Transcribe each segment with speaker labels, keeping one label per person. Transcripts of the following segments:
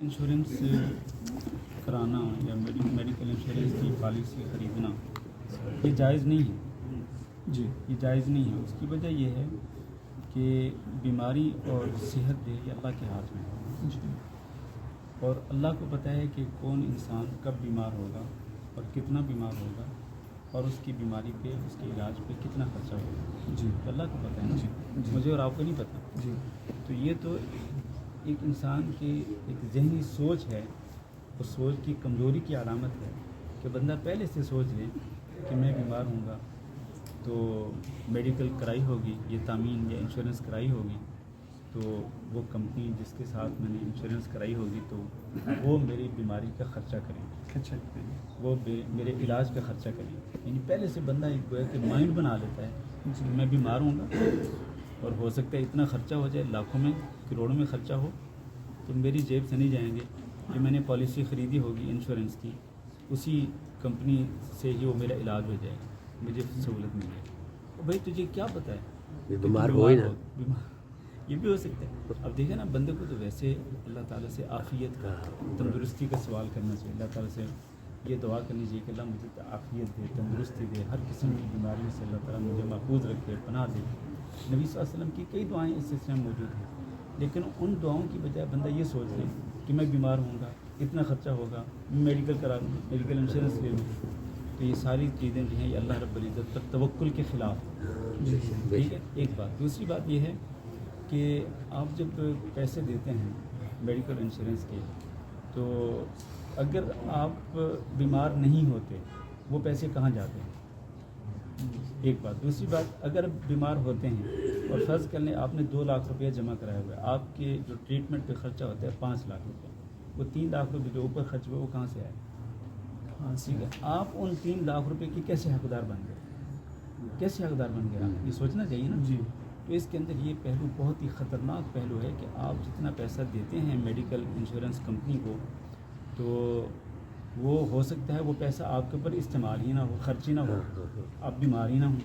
Speaker 1: Insurance कराना या medical insurance की पॉलिसी ख़रीदना ये जायज़ नहीं है जी, ये जायज़ नहीं है। उसकी वजह यह है कि बीमारी और सेहत जो है ये अल्लाह के हाथ में है जी, और अल्लाह को पता है कि कौन इंसान कब बीमार होगा और कितना बीमार होगा और उसकी बीमारी पे उसके इलाज पे कितना खर्चा होगा जी, तो अल्लाह को पता है ना जी, मुझे और आपको नहीं पता जी। तो ये तो एक इंसान की एक जहनी सोच है, उस सोच की कमज़ोरी की अलामत है कि बंदा पहले से सोच ले कि मैं बीमार हूँगा तो मेडिकल कराई होगी, ये तामीन या इंश्योरेंस कराई होगी, तो वो कंपनी जिसके साथ मैंने इंश्योरेंस कराई होगी तो वो मेरी बीमारी का ख़र्चा करें, वो मेरे इलाज का ख़र्चा करें। यानी पहले से बंदा एक गोया कि माइंड बना लेता है कि मैं बीमार हूँगा और हो सकता है इतना ख़र्चा हो जाए, लाखों में करोड़ों में ख़र्चा हो, तो मेरी जेब से नहीं जाएंगे। जो मैंने पॉलिसी ख़रीदी होगी इंश्योरेंस की, उसी कंपनी से ही वो मेरा इलाज हो जाएगा, मुझे सहूलत मिल जाएगी। और भाई तुझे क्या पता है
Speaker 2: बीमार हो ही ना,
Speaker 1: बीमार ये भी हो सकता है। अब देखिए ना, बंदे को तो वैसे अल्लाह ताला से आफ़ियत का, तंदुरुस्ती का सवाल करना चाहिए, अल्लाह ताला से ये दुआ करनी चाहिए कि अल्लाह मुझे आफ़ियत दे, तंदुरुस्ती दे, हर किस्म की बीमारियों से अल्लाह ताला मुझे महफूज रखे, पनाह दे। नबी सल्लल्लाहु अलैहि वसल्लम की कई दुआएं इस सिलसिले में मौजूद हैं, लेकिन उन दुआओं की बजाय बंदा ये सोच ले कि मैं बीमार होऊंगा, इतना ख़र्चा होगा, मैं मेडिकल करा लूँ, मेडिकल इंश्योरेंस ले लूँ, तो ये सारी चीज़ें जो हैं ये अल्लाह रब्बुल इज़्ज़त पर तवक्कुल के ख़िलाफ़, ठीक है। एक बात। दूसरी बात ये है कि आप जब पैसे देते हैं मेडिकल इंश्योरेंस के, तो अगर आप बीमार नहीं होते वो पैसे कहाँ जाते हैं, एक बात। दूसरी बात, अगर बीमार होते हैं और फ़र्ज़ कर लें आपने 2 लाख रुपये जमा कराया हुआ है, आपके जो ट्रीटमेंट पे ख़र्चा होता है 5 लाख रुपये, वो 3 लाख रुपये जो ऊपर खर्च हुए वो कहाँ से आए? हाँ, ठीक है। आप उन 3 लाख रुपये की कैसे हकदार बन गए, कैसे हकदार बन गए आप, ये सोचना चाहिए ना जी। तो इसके अंदर ये पहलू बहुत ही ख़तरनाक पहलू है कि आप जितना पैसा देते हैं मेडिकल इंश्योरेंस कंपनी को, तो वो हो सकता है वो पैसा आपके ऊपर इस्तेमाल ही ना हो, खर्च ही ना हो, आप बीमार ही ना हो,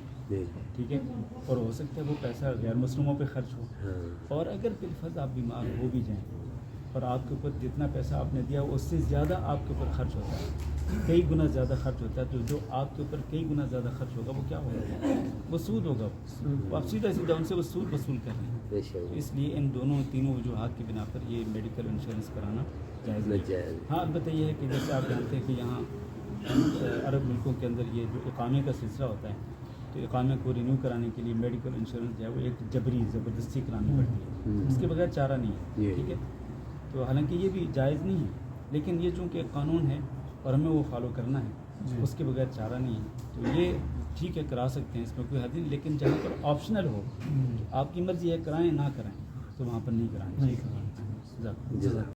Speaker 1: ठीक है, और हो सकता है वो पैसा गैर मसलूमों पे खर्च हो। और अगर बिलफर्ज आप बीमार हो भी जाएं और आपके ऊपर जितना पैसा आपने दिया उससे ज़्यादा आपके ऊपर खर्च होता है, कई गुना ज़्यादा खर्च होता है, तो जो आपके ऊपर कई गुना ज़्यादा खर्च होगा वो क्या होगा, वो सूद होगा। वो आप सीधा सीधा उनसे वो सूद वसूल कर रहे हैं। तो इसलिए इन तीनों वजूहात की बिना पर ये मेडिकल इंश्योरेंस कराना जायज़ नहीं। हाँ, अलबत्ता ये है कि जैसे आप जानते हैं कि यहाँ अरब मुल्कों के अंदर ये जो इकामे का सिलसिला होता है, तो इकामे को रिन्यू कराने के लिए मेडिकल इंश्योरेंस जो है वो एक ज़बरदस्ती करानी पड़ती है, इसके बगैर चारा नहीं है, ठीक है। तो हालांकि ये भी जायज़ नहीं है, लेकिन ये चूँकि कानून है और हमें वो फॉलो करना है, उसके बगैर चारा नहीं है, तो ये ठीक है करा सकते हैं, इसमें कोई हद नहीं। लेकिन जहाँ पर ऑप्शनल हो, आपकी मर्ज़ी है कराएं ना कराएं, तो वहाँ पर नहीं कराएं।